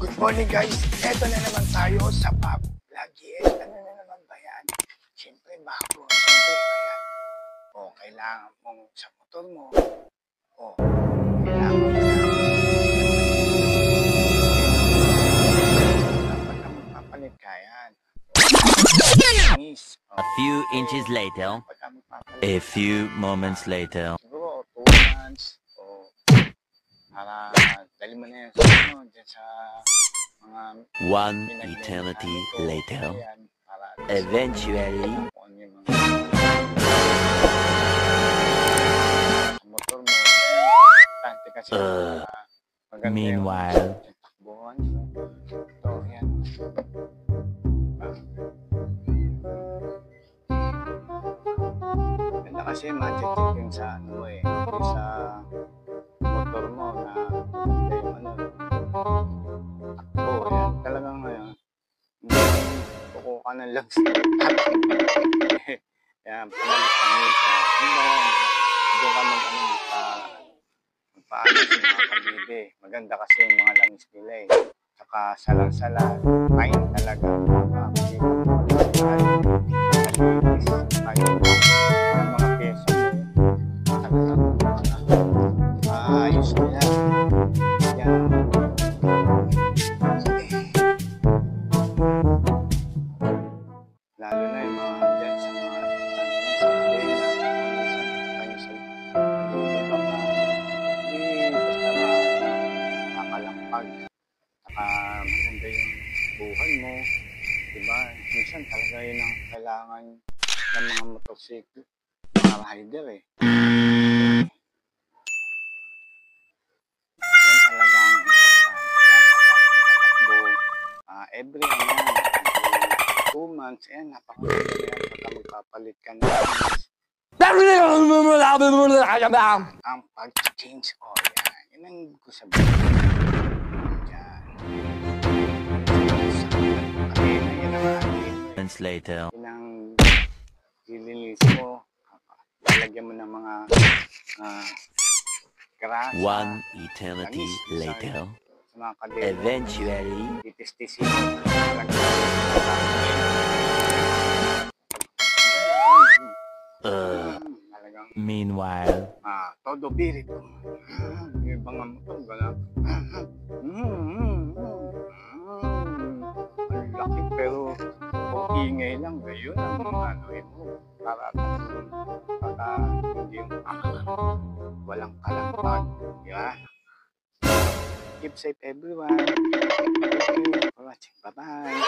Good morning guys, eto na naman tayo sa pub vlog. Yes, ano na naman ba yan? Siyempre bago, siyempre ayan. O, kailangan mong sa motor mo. O, kailangan mo na. Dapat na magpapalit ka yan. A few inches later, a few moments later. Siguro 2 months. O, para dali mo na yan sa ano, dyan sa mga one eternity later. Eventually, motor mo, kasi meanwhile, takbuhan. Ito, yan. Ganda kasi ma-check yung sa ano mo eh, yung sa motor mo na yung ano, takbo, yan. Talagang ngayon, hindi kuko ka ng lags. Yan, panalit-pangit. Doon ka magpaalis yung mga kabibe. Maganda kasi yung mga langis nila eh. Saka salang-salan, fine talaga. Kasi malinis, fine. Ang mga peso mo, talagang ayos nila. Yan. Lalo na yung mga dyan sa mga sa kadena, kayo sa lulog ka pa. Hindi basta makakalampag. Saka maganda yung buhay mo. Diba? Minsan talaga yun ang kailangan ng mga motorsiklo, mga rider eh. Yan talaga ang importante. Yan pagpapamakakbo. Every 2 months, napakaganda yan pagka magpapalit ka na. Ang pag-change oil, yan. Yan ang ko sabihin. Yan. later. Yan ang lilinis mo. Lalagyan mo ng mga grasa. One eternity later. Eventually, titis-tisin. Meanwhile, todo birit. Yung mga motor, gano'n. Ang laki, pero kung ingay lang, gayon ang mga anuin mo. Para hindi yung walang kalampag. Diba? Keep safe everyone. Thank you for watching. Bye-bye.